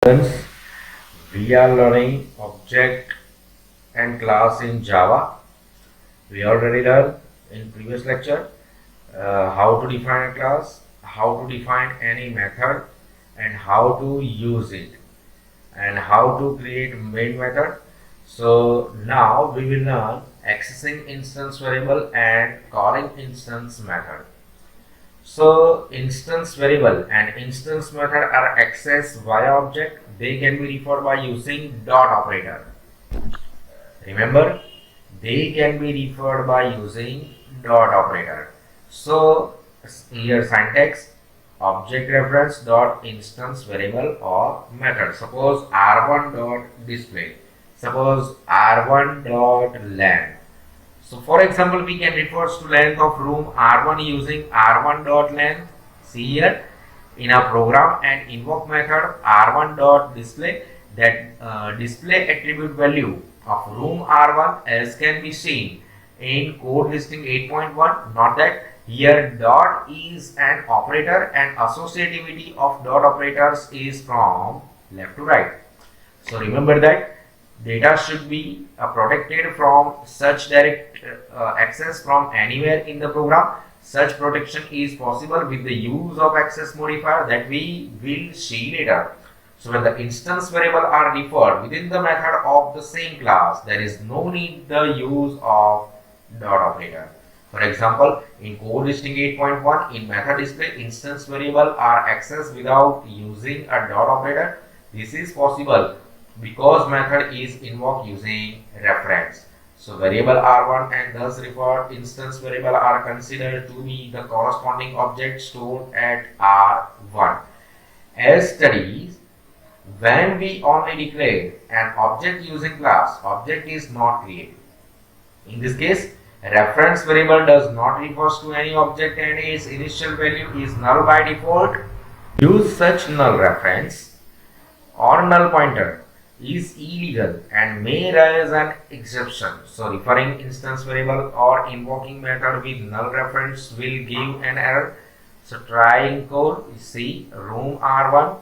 Students, we are learning object and class in Java. We already learned in previous lecture how to define a class, how to define any method, and how to use it, and how to create main method. So now we will learn accessing instance variable and calling instance method. So instance variable and instance method are accessed via object. They can be referred by using dot operator. Remember, they can be referred by using dot operator. So here syntax object reference dot instance variable or method. Suppose r1 dot display. Suppose r1 dot length. So for example, we can refer to length of room R1 using R1 dot length. See here in our program and invoke method R1 dot display that display attribute value of room R1 as can be seen in code listing 8.1. Not that here dot is an operator and associativity of dot operators is from left to right. So remember that data should be protected from such direct access from anywhere in the program. Such protection is possible with the use of access modifier that we will see later. So when the instance variable are referred within the method of the same class, there is no need the use of dot operator. For example, in code listing 8.1 in method display, instance variable are accessed without using a dot operator. This is possible because method is invoked using reference. So variable R1 and thus referred instance variable are considered to be the corresponding object stored at R1. As studies, when we only declare an object using class, object is not created. In this case, reference variable does not refer to any object and its initial value is null by default. Use such null reference or null pointer is illegal and may raise an exception. So referring instance variable or invoking method with null reference will give an error. So trying code, see room R1.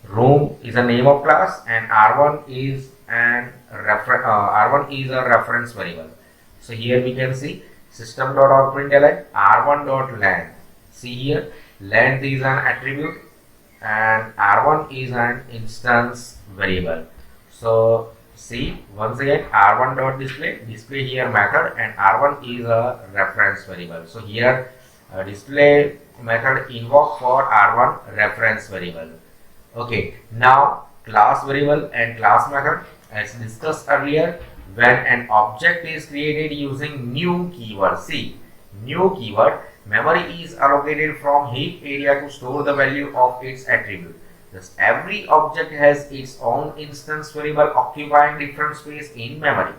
Room is a name of class and R1 is R1 is a reference variable. So here we can see system.out.println R1.length. See here length is an attribute and R1 is an instance variable. So see once again R1 dot display here method and R1 is a reference variable. So here display method invoke for R1 reference variable. Okay, now class variable and class method as discussed earlier. When an object is created using new keyword, see new keyword, memory is allocated from heap area to store the value of its attribute. Thus, every object has its own instance variable occupying different space in memory.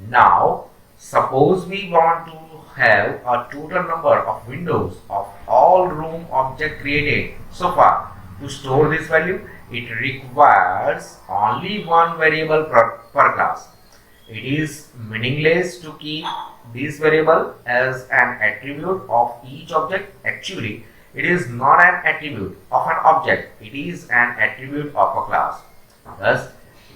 Now, suppose we want to have a total number of windows of all room object created so far. To store this value, it requires only one variable per class. It is meaningless to keep this variable as an attribute of each object. Actually, it is not an attribute of an object, it is an attribute of a class. Thus,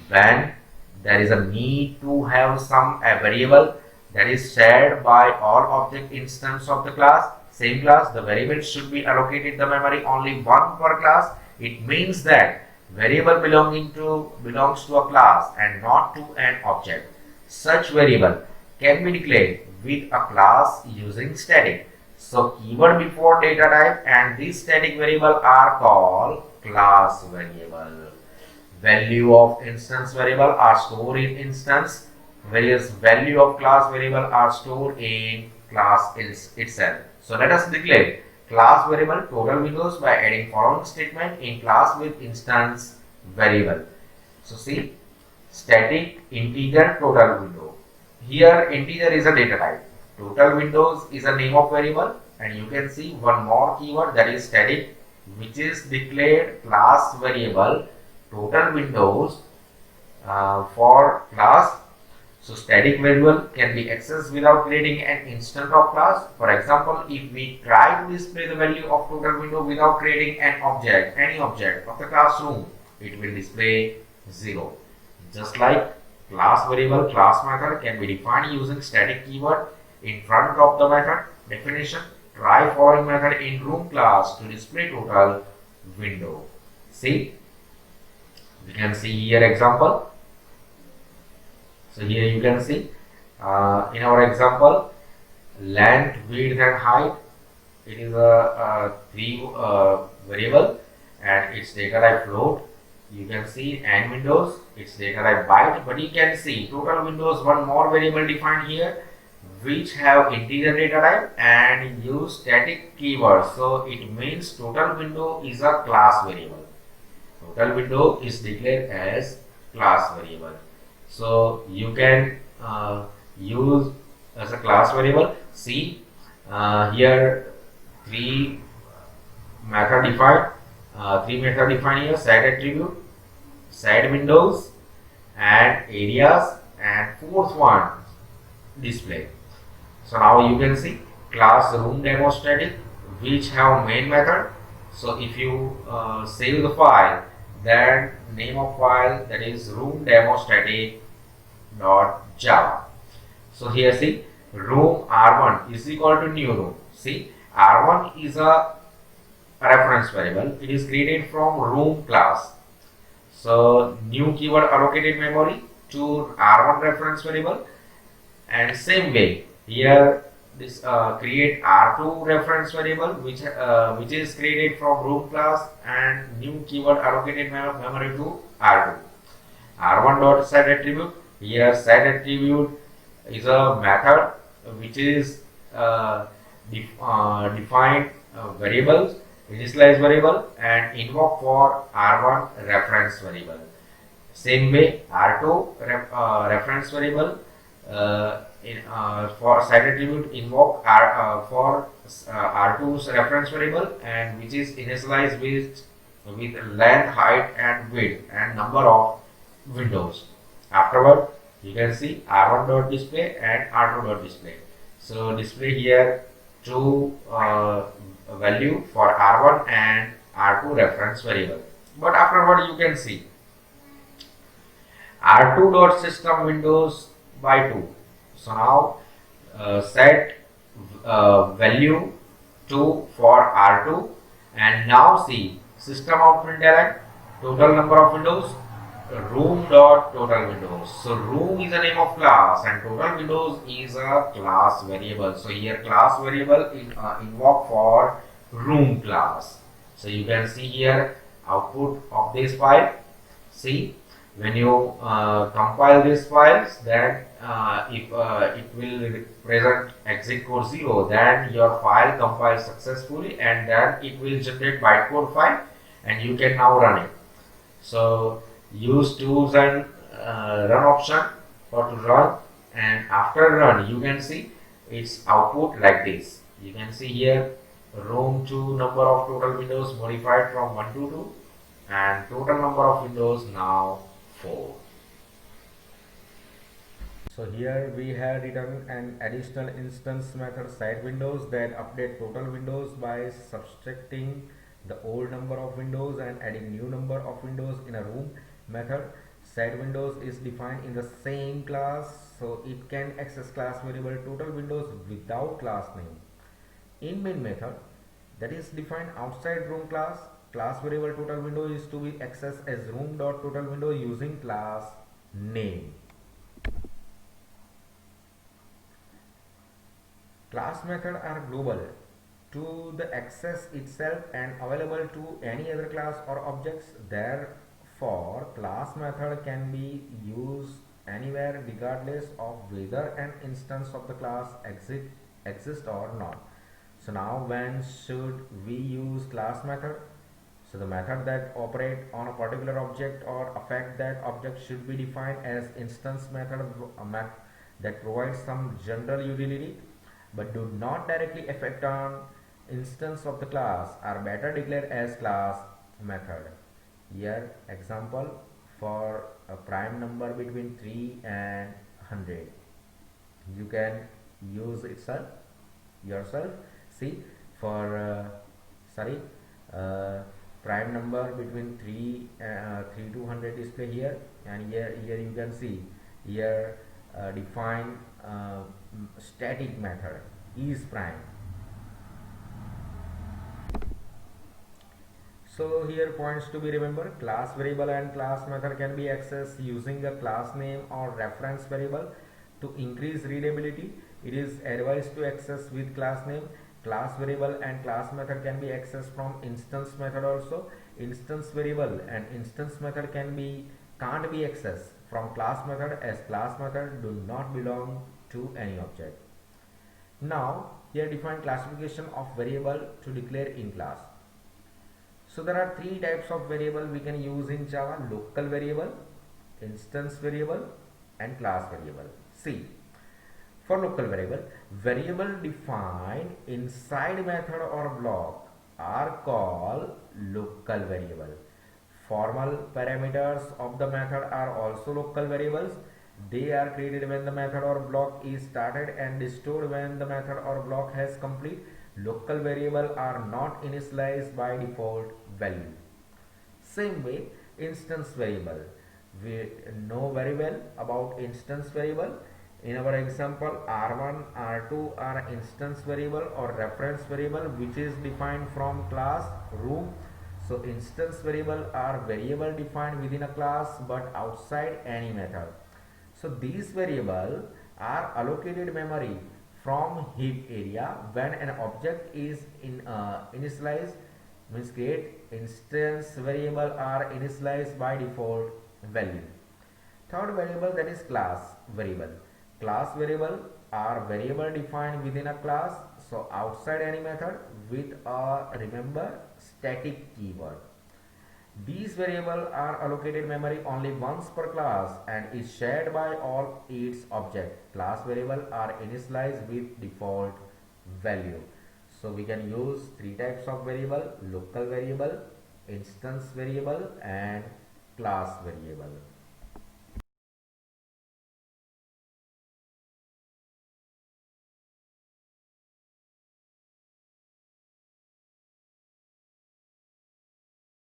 when there is a need to have some variable that is shared by all object instance of the class, same class, the variable should be allocated the memory only one per class. It means that variable belongs to a class and not to an object. Such variable can be declared with a class using static. So keyword before data type and this static variable are called class variable. Value of instance variable are stored in instance, whereas value of class variable are stored in class itself. So let us declare class variable total windows by adding following statement in class with instance variable. So see static integer total window. Here integer is a data type. Total windows is a name of variable and you can see one more keyword that is static which is declared class variable total windows for class. So static variable can be accessed without creating an instance of class. For example, if we try to display the value of total window without creating an object, any object of the classroom, it will display 0. Just like class variable, class method can be defined using static keyword in front of the method definition. Try following method in room class to display total window. See, we can see here example. So here you can see in our example, length, width and height. It is a three variable and its data type float. You can see and windows, its data type byte, but you can see total windows, one more variable defined here which have integer data type and use static keyword. So it means total window is a class variable. Total window is declared as class variable. So you can use as a class variable. See here three method defined here: side attribute, side windows and areas, and fourth one display. So now you can see class room demo static which have main method. So if you save the file, then name of file that is room demo static .java. So here see room r1 is equal to new room. See, r1 is a reference variable. It is created from room class. So new keyword allocated memory to r1 reference variable, and same way here this create r2 reference variable which is created from room class, and new keyword allocated memory to r2. r1 dot set attribute. Here set attribute is a method which is defined variables, initialize variable and invoke for r1 reference variable. Same way r2 reference variable for set attribute invoke for r2's reference variable, and which is initialized with length, height and width and number of windows. Afterward you can see r1 dot display and r2 dot display. So display here two value for r1 and r2 reference variable. But afterward you can see r2 dot system windows by 2. So now set value 2 for r2, and now see system out println total number of windows room dot total windows. So room is a name of class and total windows is a class variable. So here class variable is invoke for room class. So you can see here output of this file. See, when you compile these files, then if it will present exit code 0, then your file compiles successfully and then it will generate bytecode file and you can now run it. So use tools and run option for to run, and after run you can see its output like this. You can see here room 2 number of total windows modified from 1 to 2 and total number of windows now 4. So here we have written an additional instance method side windows that update total windows by subtracting the old number of windows and adding new number of windows in a room method. Side windows is defined in the same class, so it can access class variable total windows without class name. In main method that is defined outside room class, class variable total window is to be accessed as room dot total window using class name. Class method are global to the access itself and available to any other class or objects. Therefore, class method can be used anywhere regardless of whether an instance of the class exists or not. So now when should we use class method? So the method that operate on a particular object or affect that object should be defined as instance method that provides some general utility but do not directly affect on instance of the class are better declared as class method. Here example for a prime number between 3 and 100. You can use itself yourself. See, for sorry uh, prime number between 3 to 100 display here, and here you can see here define static method is prime. So here points to be remember: class variable and class method can be accessed using a class name or reference variable. To increase readability, it is advised to access with class name. Class variable and class method can be accessed from instance method also. Instance variable and instance method can't be accessed from class method, as class method do not belong to any object. Now here define classification of variable to declare in class. So there are three types of variable we can use in Java: local variable, instance variable, and class variable. See, for local variable defined inside method or block are called local variable. Formal parameters of the method are also local variables. They are created when the method or block is started and stored when the method or block has complete. Local variable are not initialized by default value. Same way, instance variable. We know very well about instance variable. In our example, R1, R2 are instance variable or reference variable which is defined from class room. So instance variable are variable defined within a class but outside any method. So these variables are allocated memory from heap area when an object is initialized, means create. Instance variable are initialized by default value. Third variable, that is class variable. Class variable are variable defined within a class, so outside any method, with a, remember, static keyword. These variables are allocated memory only once per class and is shared by all its objects. Class variables are initialized with default value. So we can use three types of variable: local variable, instance variable, and class variable.